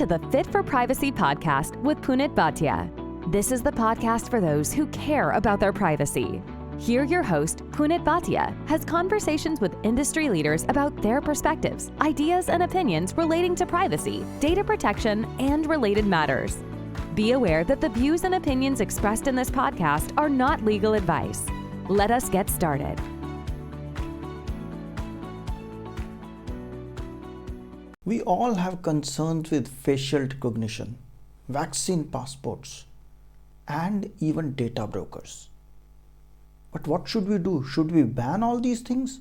to the Fit for Privacy Podcast with Punit. This is the podcast for those who care about their privacy. Here, your host, Punit has conversations with industry leaders about their perspectives, ideas, and opinions relating to privacy, data protection, and related matters. Be aware that the views and opinions expressed in this podcast are not legal advice. Let us get started. We all have concerns with facial recognition, vaccine passports, and even data brokers. But what should we do? Should we ban all these things?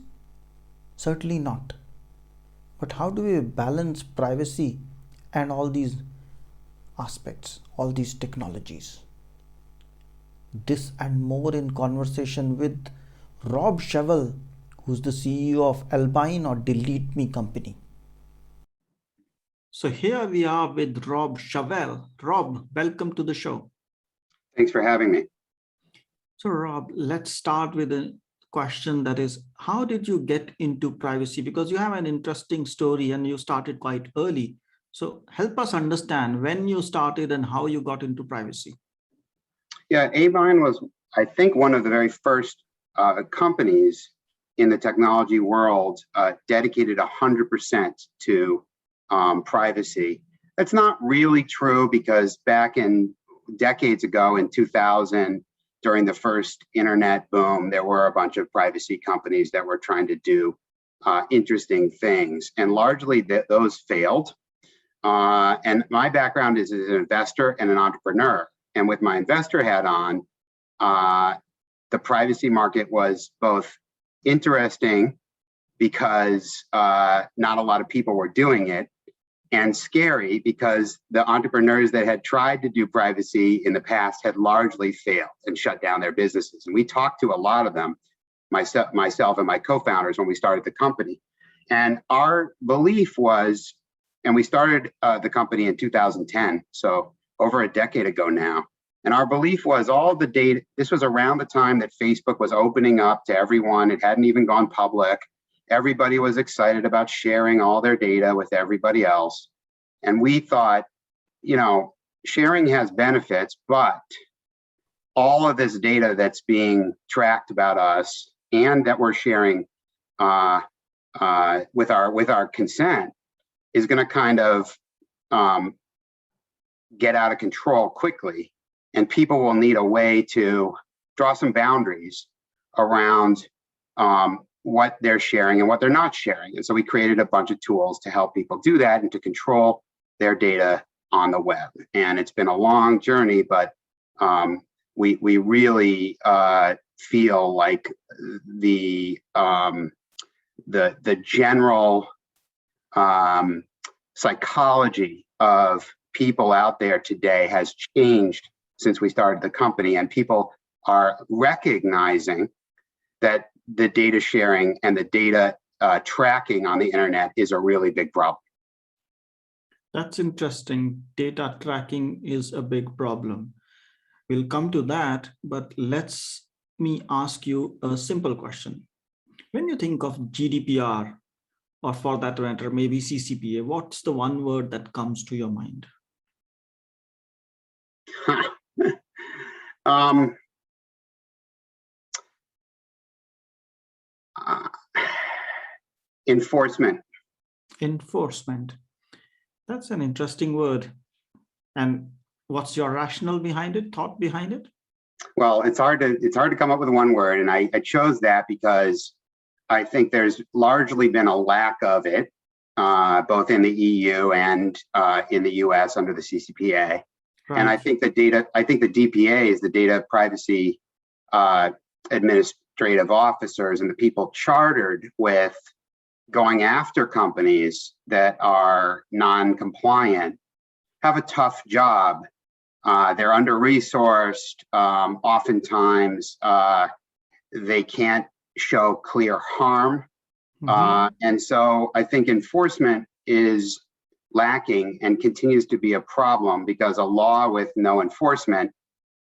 Certainly not. But how do we balance privacy and all these aspects, all these technologies? This and more in conversation with Rob Shavell, who's the CEO of Abine or DeleteMe company. So here we are with Rob Shavell. Rob, welcome to the show. Thanks for having me. So Rob, let's start with a question that is, how did you get into privacy? Because you have an interesting story and you started quite early. So help us understand when you started and how you got into privacy. Yeah, Abine was, I think, one of the very first companies in the technology world dedicated 100% to privacy. That's not really true because back in decades ago in 2000, during the first internet boom, there were a bunch of privacy companies that were trying to do interesting things, and largely those failed. And my background is as an investor and an entrepreneur. And with my investor hat on, the privacy market was both interesting because not a lot of people were doing it, and scary because the entrepreneurs that had tried to do privacy in the past had largely failed and shut down their businesses. And we talked to a lot of them, myself and my co-founders, when we started the company. And our belief was, and we started the company in 2010, so over a decade ago now. And our belief was all the data, this was around the time that Facebook was opening up to everyone. It hadn't even gone public. Everybody was excited about sharing all their data with everybody else. And we thought, sharing has benefits, but all of this data that's being tracked about us and that we're sharing with our consent is going to kind of get out of control quickly. And people will need a way to draw some boundaries around what they're sharing and what they're not sharing. And so we created a bunch of tools to help people do that and to control their data on the web. And it's been a long journey, but we really feel like the general psychology of people out there today has changed since we started the company, and people are recognizing that the data sharing and the data tracking on the internet is a really big problem. That's interesting. Data tracking is a big problem. We'll come to that, but me ask you a simple question. When you think of GDPR, or for that matter, maybe CCPA, what's the one word that comes to your mind? Enforcement. Enforcement. That's an interesting word. And what's your rationale behind it, thought behind it? Well, it's hard to come up with one word. And I chose that because I think there's largely been a lack of it, both in the EU and in the US under the CCPA. Right. And I think the DPA is the Data Privacy Administrative Officers, and the people chartered with going after companies that are non-compliant have a tough job. They're under-resourced. Oftentimes, they can't show clear harm. Mm-hmm. And so I think enforcement is lacking and continues to be a problem because a law with no enforcement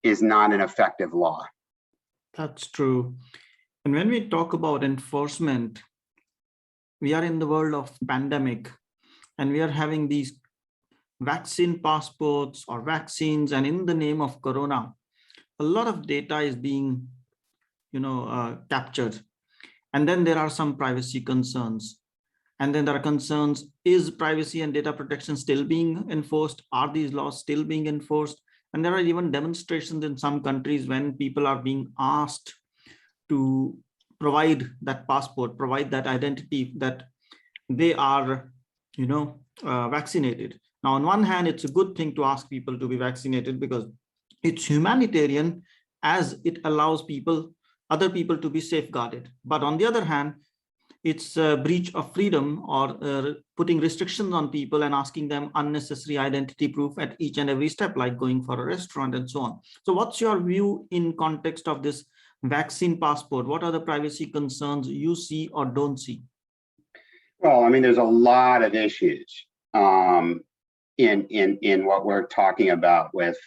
is not an effective law. That's true. And when we talk about enforcement, we are in the world of pandemic and we are having these vaccine passports or vaccines, and in the name of corona, a lot of data is being captured. And then there are some privacy concerns. And then there are concerns, is privacy and data protection still being enforced? Are these laws still being enforced? And there are even demonstrations in some countries when people are being asked to provide that passport, provide that identity that they are, vaccinated. Now, on one hand, it's a good thing to ask people to be vaccinated because it's humanitarian, as it allows other people to be safeguarded. But on the other hand, it's a breach of freedom, or putting restrictions on people and asking them unnecessary identity proof at each and every step, like going for a restaurant and so on. So what's your view in context of this vaccine passport? What are the privacy concerns you see or don't see? Well, I mean, there's a lot of issues in what we're talking about with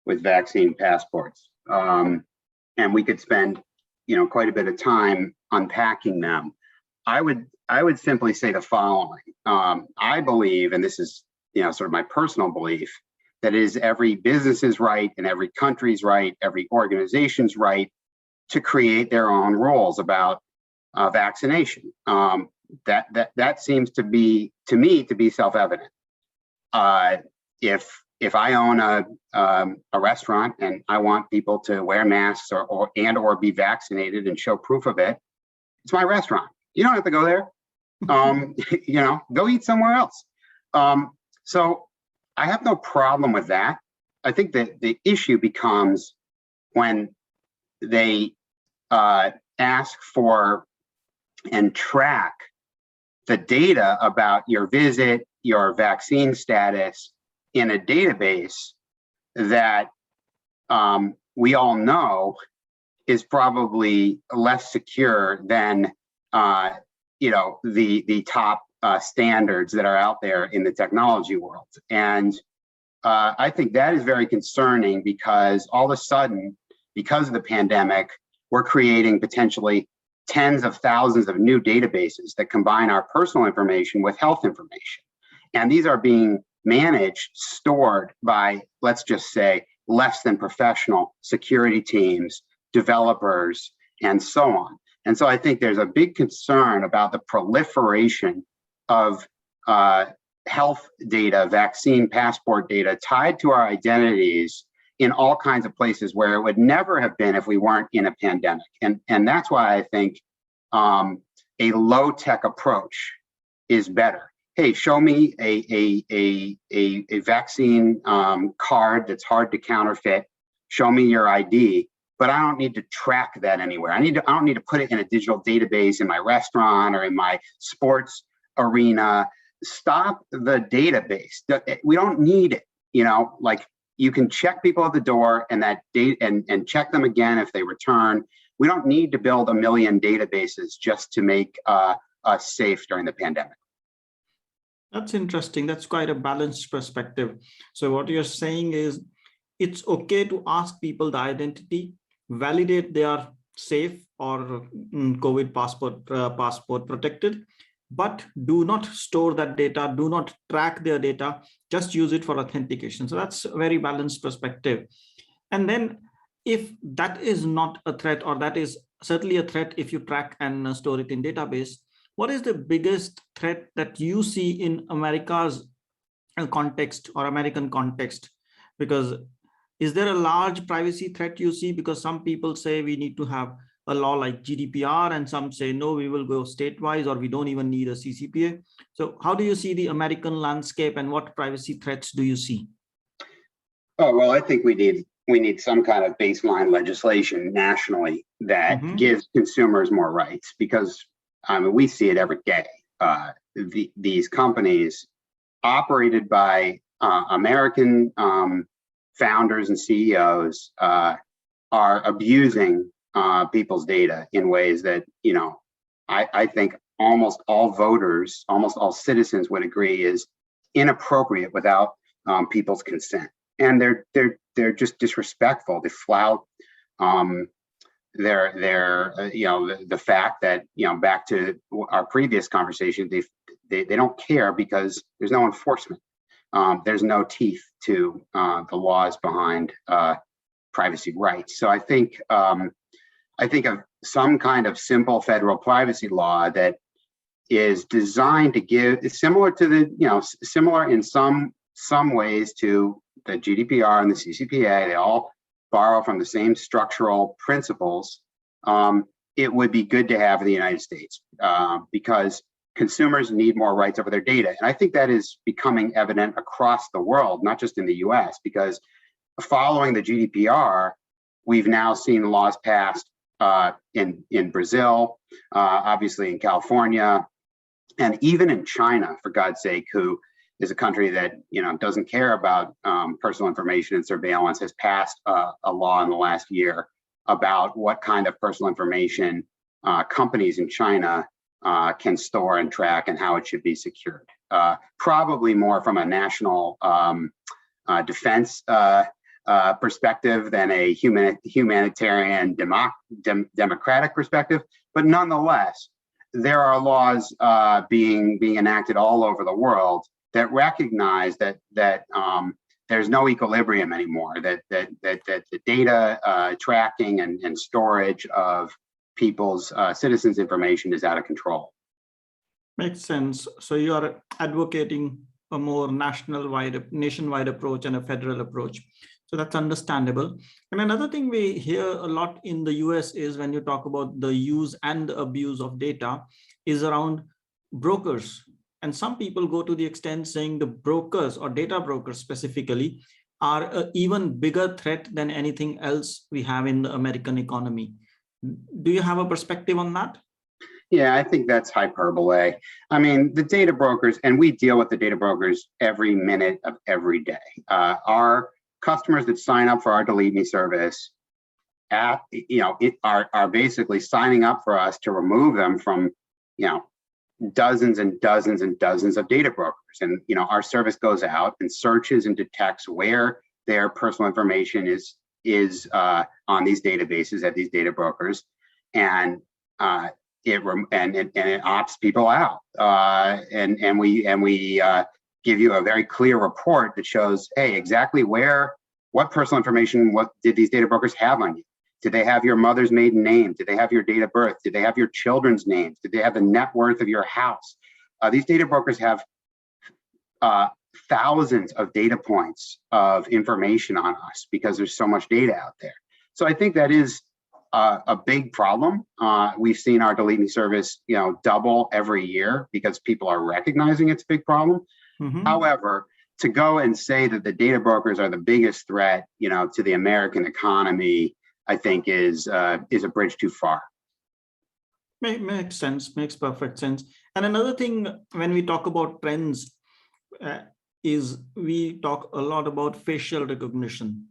vaccine passports, and we could spend quite a bit of time unpacking them. I would simply say the following. I believe, and this is sort of my personal belief, that it is every business's right and every country's right, every organization's right to create their own rules about vaccination. That seems to me to be self-evident. If I own a restaurant and I want people to wear masks or be vaccinated and show proof of it, it's my restaurant. You don't have to go there. Go eat somewhere else. So I have no problem with that. I think that the issue becomes when they ask for and track the data about your visit, your vaccine status in a database that we all know is probably less secure than the top standards that are out there in the technology world. And I think that is very concerning, because all of a sudden, because of the pandemic, we're creating potentially tens of thousands of new databases that combine our personal information with health information. And these are being managed, stored by, let's just say, less than professional security teams, developers, and so on. And so I think there's a big concern about the proliferation of health data, vaccine passport data tied to our identities in all kinds of places where it would never have been if we weren't in a pandemic. And that's why I think a low-tech approach is better. Hey, show me a vaccine card that's hard to counterfeit. Show me your ID, but I don't need to track that anywhere. I don't need to put it in a digital database in my restaurant or in my sports arena. Stop the database. We don't need it. Like, you can check people at the door and that date and check them again if they return. We don't need to build a million databases just to make us safe during the pandemic. That's interesting. That's quite a balanced perspective. So what you're saying is it's okay to ask people the identity, validate they are safe or COVID passport protected, but do not store that data, do not track their data, just use it for authentication. So that's a very balanced perspective. And then if that is not a threat, or that is certainly a threat if you track and store it in database, what is the biggest threat that you see in America's context or American context? Because is there a large privacy threat you see? Because some people say we need to have a law like GDPR, and some say, no, we will go state-wise, or we don't even need a CCPA. So how do you see the American landscape, and what privacy threats do you see? Oh, well, I think we need some kind of baseline legislation nationally that gives consumers more rights, because we see it every day. These companies operated by American founders and CEOs are abusing people's data in ways that, I think almost all voters, almost all citizens would agree is inappropriate without people's consent. And they're just disrespectful. They flout the fact that, back to our previous conversation, they don't care because there's no enforcement. there's no teeth to the laws behind privacy rights. So I think of some kind of simple federal privacy law that is designed to give, similar to similar in some ways to the GDPR and the CCPA. They all borrow from the same structural principles. It would be good to have in the United States because consumers need more rights over their data. And I think that is becoming evident across the world, not just in the US, because following the GDPR, we've now seen laws passed in Brazil, obviously in California, and even in China, for God's sake, who is a country that doesn't care about personal information and surveillance, has passed a law in the last year about what kind of personal information companies in China can store and track and how it should be secured. Probably more from a national defense perspective than a humanitarian democratic perspective, but nonetheless, there are laws being enacted all over the world that recognize that there's no equilibrium anymore, that the data tracking and storage of people's citizens' information is out of control. Makes sense. So you are advocating a more nationwide approach and a federal approach. So that's understandable. And another thing we hear a lot in the US is when you talk about the use and the abuse of data is around brokers. And some people go to the extent saying the brokers or data brokers specifically are an even bigger threat than anything else we have in the American economy. Do you have a perspective on that? Yeah, I think that's hyperbole. I mean, the data brokers, and we deal with the data brokers every minute of every day. Our customers that sign up for our DeleteMe service are basically signing up for us to remove them from dozens and dozens and dozens of data brokers. And our service goes out and searches and detects where their personal information is on these databases at these data brokers, and it opts people out. And we give you a very clear report that shows, hey, exactly what personal information, what did these data brokers have on you? Did they have your mother's maiden name? Did they have your date of birth? Did they have your children's names? Did they have the net worth of your house? These data brokers have thousands of data points of information on us because there's so much data out there. So I think that is a big problem. We've seen our DeleteMe service, double every year because people are recognizing it's a big problem. Mm-hmm. However, to go and say that the data brokers are the biggest threat, to the American economy, I think is a bridge too far. Makes sense. Makes perfect sense. And another thing, when we talk about trends, is we talk a lot about facial recognition,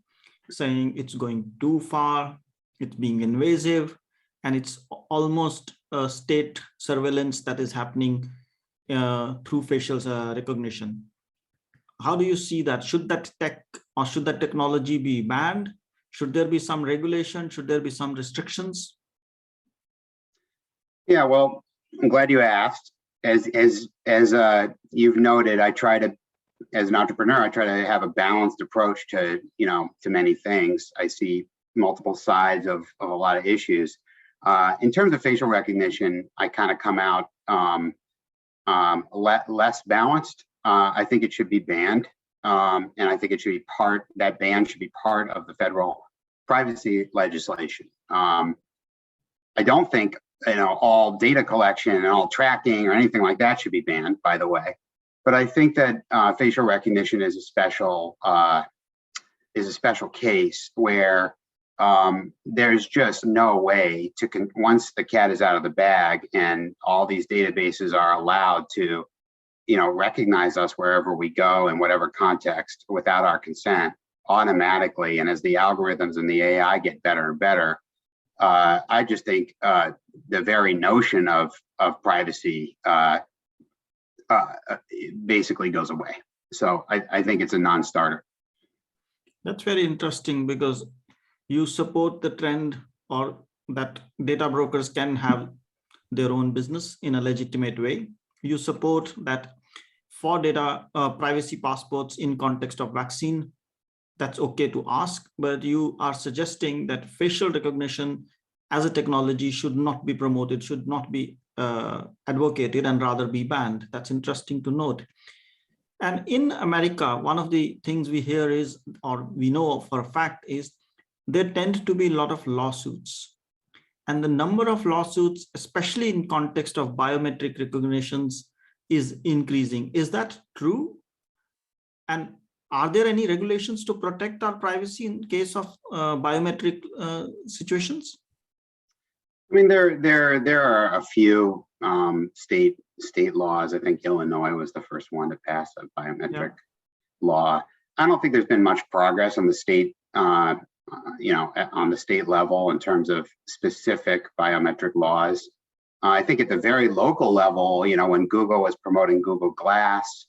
saying it's going too far, it's being invasive, and it's almost a state surveillance that is happening through facial recognition. How do you see that? Should that technology be banned? Should there be some regulation? Should there be some restrictions? Yeah, well, I'm glad you asked. As you've noted, as an entrepreneur, I try to have a balanced approach to many things. I see multiple sides of a lot of issues. In terms of facial recognition, I kind of come out less balanced. I think it should be banned, and I think that ban should be part of the federal privacy legislation. I don't think all data collection and all tracking or anything like that should be banned, by the way. But I think that facial recognition is a special case where there's just no way once the cat is out of the bag and all these databases are allowed to recognize us wherever we go in whatever context without our consent automatically. And as the algorithms and the AI get better and better, I just think the very notion of privacy basically goes away. So I think it's a non-starter. That's very interesting because you support the trend or that data brokers can have their own business in a legitimate way. You support that for data privacy passports in context of vaccine, that's okay to ask, but you are suggesting that facial recognition as a technology should not be promoted, should not be advocated, and rather be banned. That's interesting to note. And in America, one of the things we hear is, or we know for a fact, is there tend to be a lot of lawsuits. And the number of lawsuits, especially in context of biometric recognitions, is increasing. Is that true? And are there any regulations to protect our privacy in case of biometric situations? I mean, there are a few state laws. I think Illinois was the first one to pass a biometric law. I don't think there's been much progress on the state, on the state level in terms of specific biometric laws. I think at the very local level, when Google was promoting Google Glass,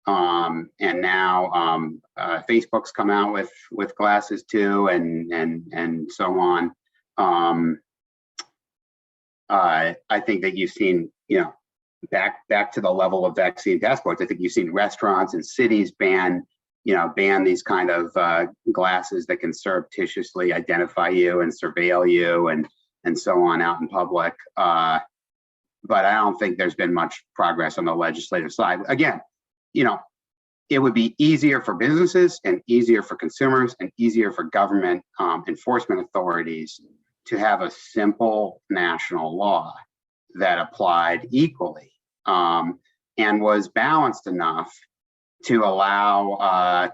and now Facebook's come out with glasses too, and so on. I think that you've seen, back to the level of vaccine passports. I think you've seen restaurants and cities ban these kind of glasses that can surreptitiously identify you and surveil you and so on out in public. But I don't think there's been much progress on the legislative side. Again, it would be easier for businesses and easier for consumers and easier for government enforcement authorities to have a simple national law that applied equally and was balanced enough to allow,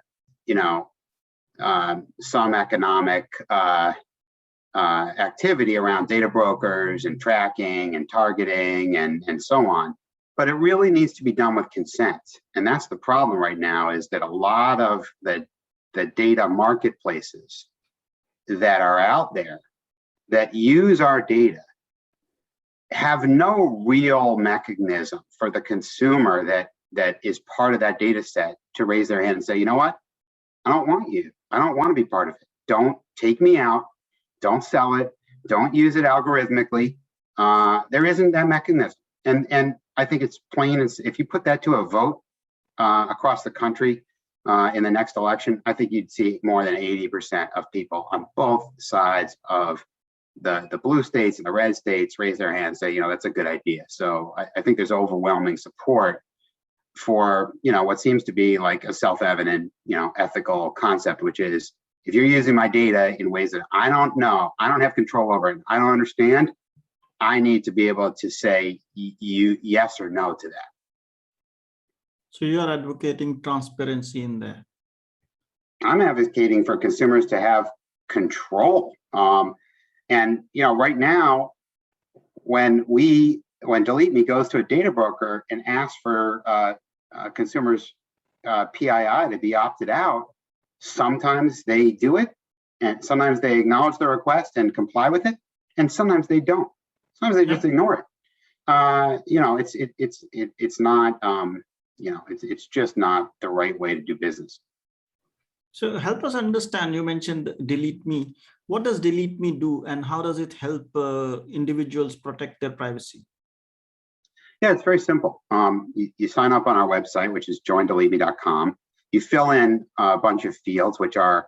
some economic activity around data brokers and tracking and targeting and so on. But it really needs to be done with consent. And that's the problem right now, is that a lot of the data marketplaces that are out there that use our data have no real mechanism for the consumer that is part of that data set to raise their hand and say, you know what, I don't want you. I don't want to be part of it. Don't take me out. Don't sell it. Don't use it algorithmically. There isn't that mechanism. And I think it's plain as, if you put that to a vote across the country in the next election, I think you'd see more than 80% of people on both sides of the blue states and the red states raise their hands and say, that's a good idea. So I think there's overwhelming support for, what seems to be like a self-evident, ethical concept, which is, if you're using my data in ways that I don't know, I don't have control over it, I don't understand, I need to be able to say yes or no to that. So you are advocating transparency in there. I'm advocating for consumers to have control. And right now, when DeleteMe goes to a data broker and asks for consumers' PII to be opted out, sometimes they do it, and sometimes they acknowledge the request and comply with it, and sometimes they don't. Sometimes they just ignore it. It's not. It's just not the right way to do business. So help us understand. You mentioned DeleteMe. What does DeleteMe do, and how does it help individuals protect their privacy? Yeah, it's very simple. You sign up on our website, which is joindeleteme.com. You fill in a bunch of fields, which are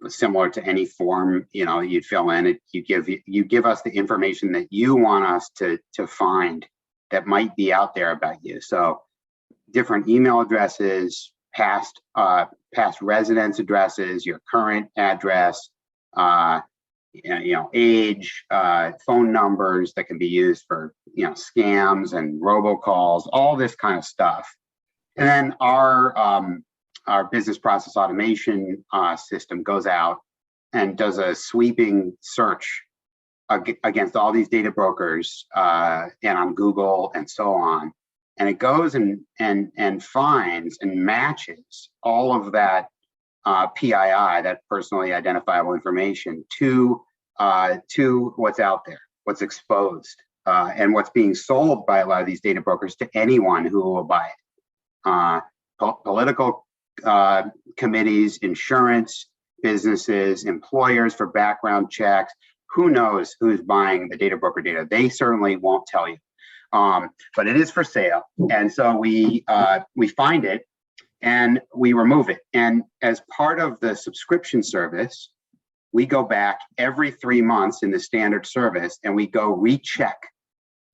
similar to any form you'd fill in. You give us the information that you want us to find that might be out there about you. So different email addresses, past residence addresses, your current address, age, phone numbers that can be used for scams and robocalls, all this kind of stuff. And then our business process automation system goes out and does a sweeping search against all these data brokers and on Google and so on. And it goes and finds and matches all of that PII, that personally identifiable information, to what's out there, what's exposed, and what's being sold by a lot of these data brokers to anyone who will buy it. Political committees, insurance, businesses, employers for background checks. Who knows who's buying the data broker data? They certainly won't tell you. but it is for sale. And so we find it and we remove it. And as part of the subscription service, we go back every 3 months in the standard service and we go recheck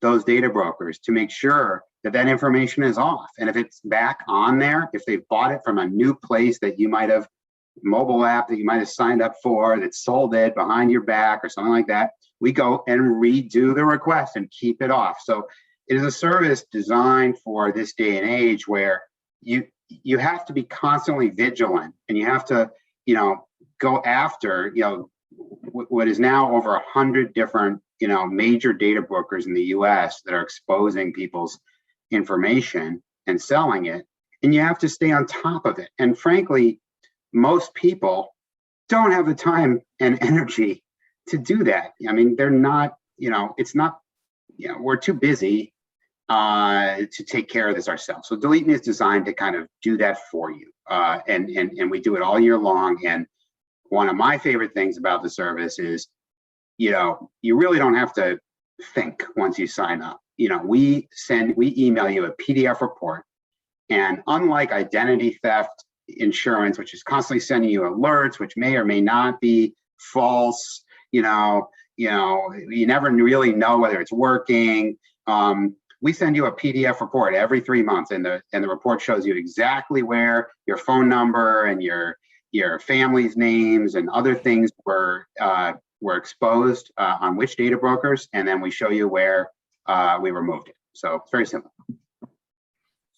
those data brokers to make sure that that information is off. And if it's back on there, if they've bought it from a new place that you might have, mobile app that you might have signed up for that sold it behind your back or something like that, we go and redo the request and keep it off. So it is a service designed for this day and age where you have to be constantly vigilant and you have to, go after, what is now over 100 different, major data brokers in the US that are exposing people's information and selling it. And you have to stay on top of it. And frankly, most people don't have the time and energy to do that. I mean, they're not, it's not, we're too busy to take care of this ourselves. So DeleteMe is designed to kind of do that for you. And we do it all year long. And one of my favorite things about the service is, you really don't have to think once you sign up. We email you a PDF report. And unlike identity theft insurance, which is constantly sending you alerts, which may or may not be false, you never really know whether it's working. We send you a PDF report every 3 months, and the report shows you exactly where your phone number and your family's names and other things were exposed on which data brokers, and then we show you where we removed it. So it's very simple.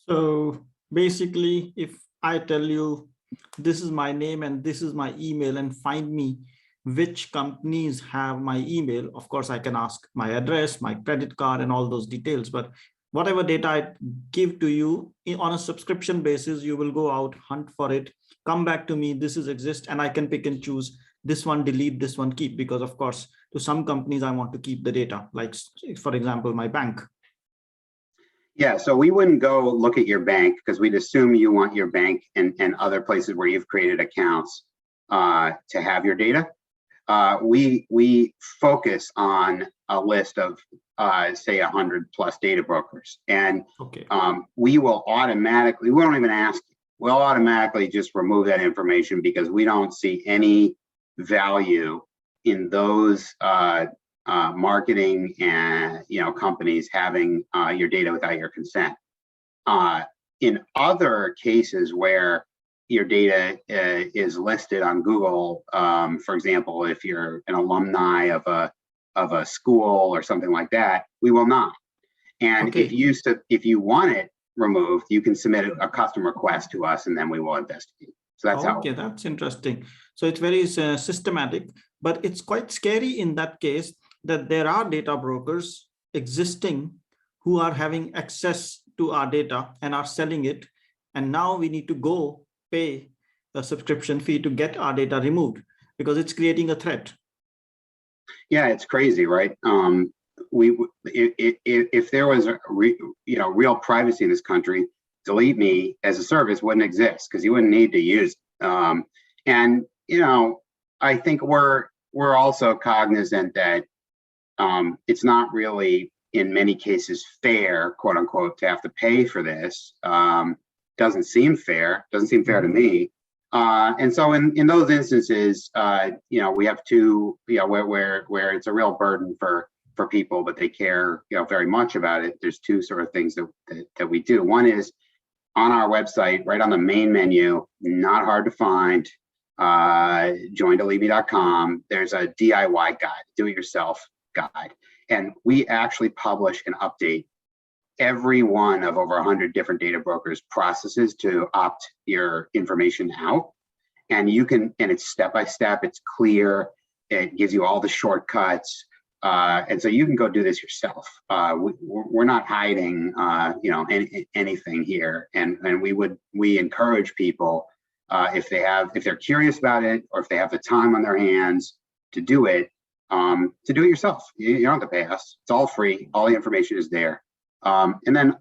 So basically, if I tell you this is my name and this is my email, and find me which companies have my email, of course, I can ask my address, my credit card, and all those details. But whatever data I give to you on a subscription basis, you will go out, hunt for it, come back to me, this is exist, and I can pick and choose this one, delete, this one, keep, because of course, to some companies, I want to keep the data, like, for example, my bank. Yeah, so we wouldn't go look at your bank because we'd assume you want your bank and other places where you've created accounts to have your data. We focus on a list of, say, 100 plus data brokers. And okay. We will automatically, we won't even ask you, we'll automatically just remove that information because we don't see any value in those marketing and companies having your data without your consent. In other cases where your data is listed on Google, for example, if you're an alumni of a school or something like that, we will not. And okay. if you want it removed, you can submit a custom request to us, and then we will investigate. So that's how. Okay, that's interesting. So it's very systematic, but it's quite scary in that case that there are data brokers existing who are having access to our data and are selling it. And now we need to go pay a subscription fee to get our data removed because it's creating a threat. Yeah, it's crazy, right? If there was real privacy in this country, DeleteMe as a service wouldn't exist because you wouldn't need to use it. And I think we're also cognizant that it's not really in many cases fair, quote unquote, to have to pay for this. Doesn't seem fair to me. And so in those instances, we have to, where it's a real burden for people, but they care, very much about it. There's two sort of things that we do. One is on our website, right on the main menu, not hard to find, joindeleteme.com. There's a DIY guide, do-it-yourself guide. And we actually publish and update every one of over 100 different data brokers' processes to opt your information out. And it's step-by-step, it's clear, it gives you all the shortcuts. And so you can go do this yourself. We're not hiding, anything here. And we encourage people, if they're curious about it, or if they have the time on their hands to do it yourself. You don't have to pay us. It's all free. All the information is there. And then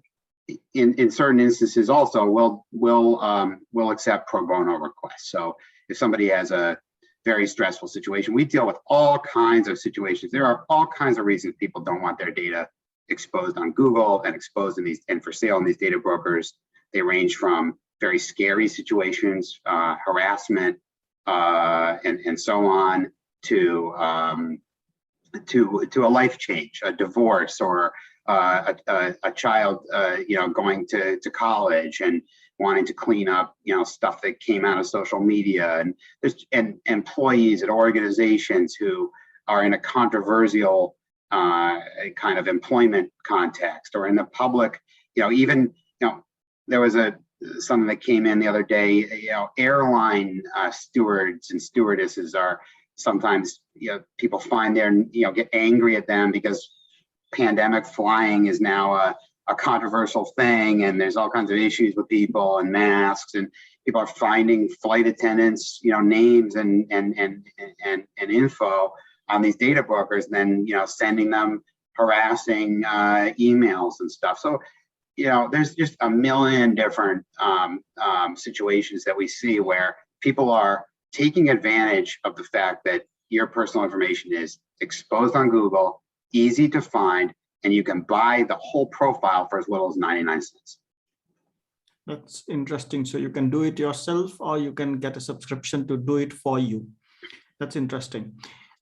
in certain instances also, we'll accept pro bono requests. So if somebody has a very stressful situation, we deal with all kinds of situations. There are all kinds of reasons people don't want their data exposed on Google and exposed in these and for sale in these data brokers. They range from very scary situations, harassment, and so on, to a life change, a divorce, or a child, going to college and wanting to clean up, stuff that came out of social media, and employees at organizations who are in a controversial kind of employment context, or in the public, there was something that came in the other day, airline stewards and stewardesses are sometimes, people find get angry at them because pandemic flying is now a controversial thing, and there's all kinds of issues with people and masks, and people are finding flight attendants, names and info on these data brokers, and then sending them harassing emails and stuff. So there's just a million different situations that we see where people are taking advantage of the fact that your personal information is exposed on Google, easy to find, and you can buy the whole profile for as little as 99 cents. That's interesting. So you can do it yourself, or you can get a subscription to do it for you. That's interesting.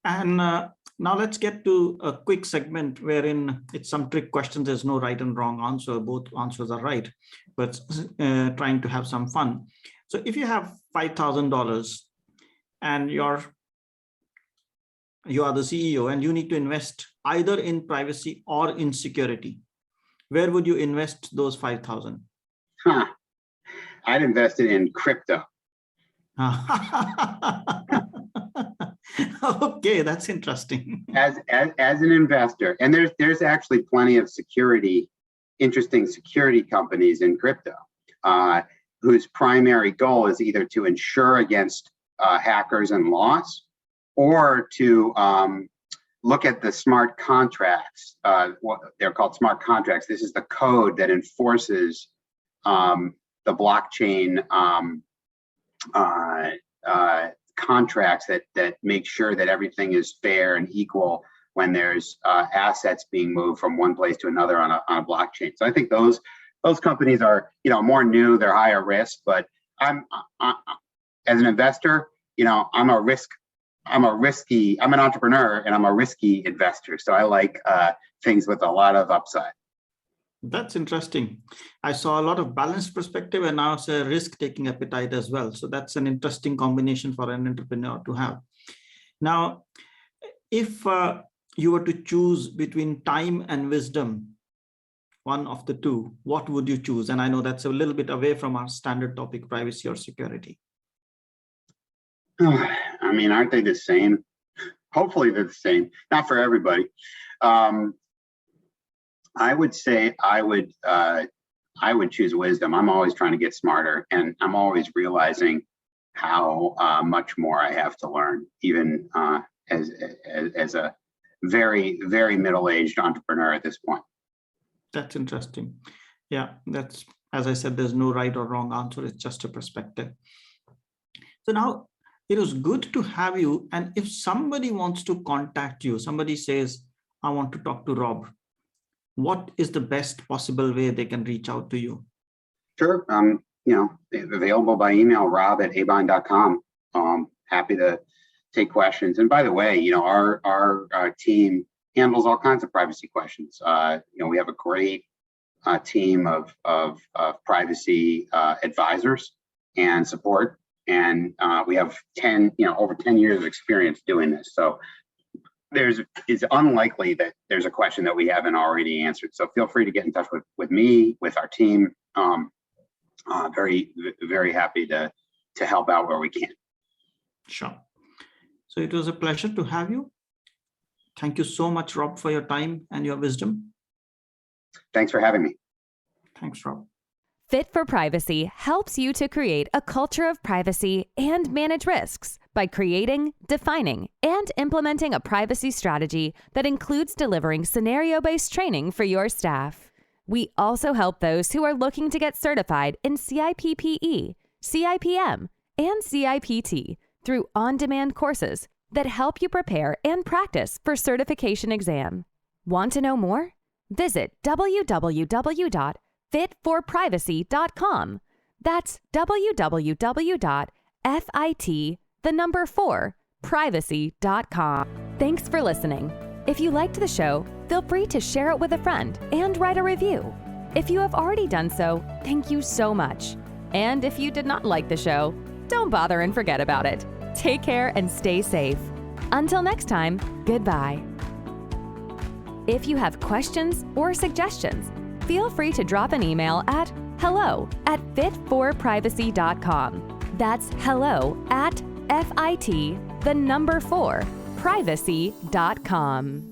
And now let's get to a quick segment wherein it's some trick questions. There's no right and wrong answer. Both answers are right, but trying to have some fun. So if you have $5,000 and you are the CEO and you need to invest either in privacy or in security, where would you invest those 5,000? I'd invest it in crypto. Okay, that's interesting. As an investor, and there's actually plenty of interesting security companies in crypto, whose primary goal is either to insure against hackers and loss, or to look at the smart contracts. What they're called smart contracts. This is the code that enforces the blockchain contracts that make sure that everything is fair and equal when there's assets being moved from one place to another on a blockchain. So I think those companies are more new, they're higher risk, but I'm as an investor, I'm an entrepreneur, and I'm a risky investor. So I like things with a lot of upside. That's interesting. I saw a lot of balanced perspective, and now it's a risk-taking appetite as well. So that's an interesting combination for an entrepreneur to have. Now, if you were to choose between time and wisdom, one of the two, what would you choose? And I know that's a little bit away from our standard topic, privacy or security. I mean, aren't they the same? Hopefully they're the same. Not for everybody. I would say I would choose wisdom. I'm always trying to get smarter, and I'm always realizing how much more I have to learn, even as a very, very middle-aged entrepreneur at this point. That's interesting. Yeah, that's, as I said, there's no right or wrong answer. It's just a perspective. So now it was good to have you. And if somebody wants to contact you, somebody says, I want to talk to Rob, what is the best possible way they can reach out to you? Sure. Available by email, rob@abine.com. Happy to take questions. And by the way, our team handles all kinds of privacy questions. We have a great team of privacy advisors and support. And we have over 10 years of experience doing this. So it's unlikely that there's a question that we haven't already answered. So feel free to get in touch with me, with our team. Very, very happy to help out where we can. Sure. So it was a pleasure to have you. Thank you so much, Rob, for your time and your wisdom. Thanks for having me. Thanks, Rob. FIT4PRIVACY helps you to create a culture of privacy and manage risks by creating, defining, and implementing a privacy strategy that includes delivering scenario-based training for your staff. We also help those who are looking to get certified in CIPPE, CIPM, and CIPT through on-demand courses that help you prepare and practice for certification exam. Want to know more? Visit www.fit4privacy.com. That's www.FIT4privacy.com. Thanks for listening. If you liked the show, feel free to share it with a friend and write a review. If you have already done so, thank you so much. And if you did not like the show, don't bother and forget about it. Take care and stay safe. Until next time, goodbye. If you have questions or suggestions, feel free to drop an email at hello@fit4privacy.com. That's hello@FIT4privacy.com.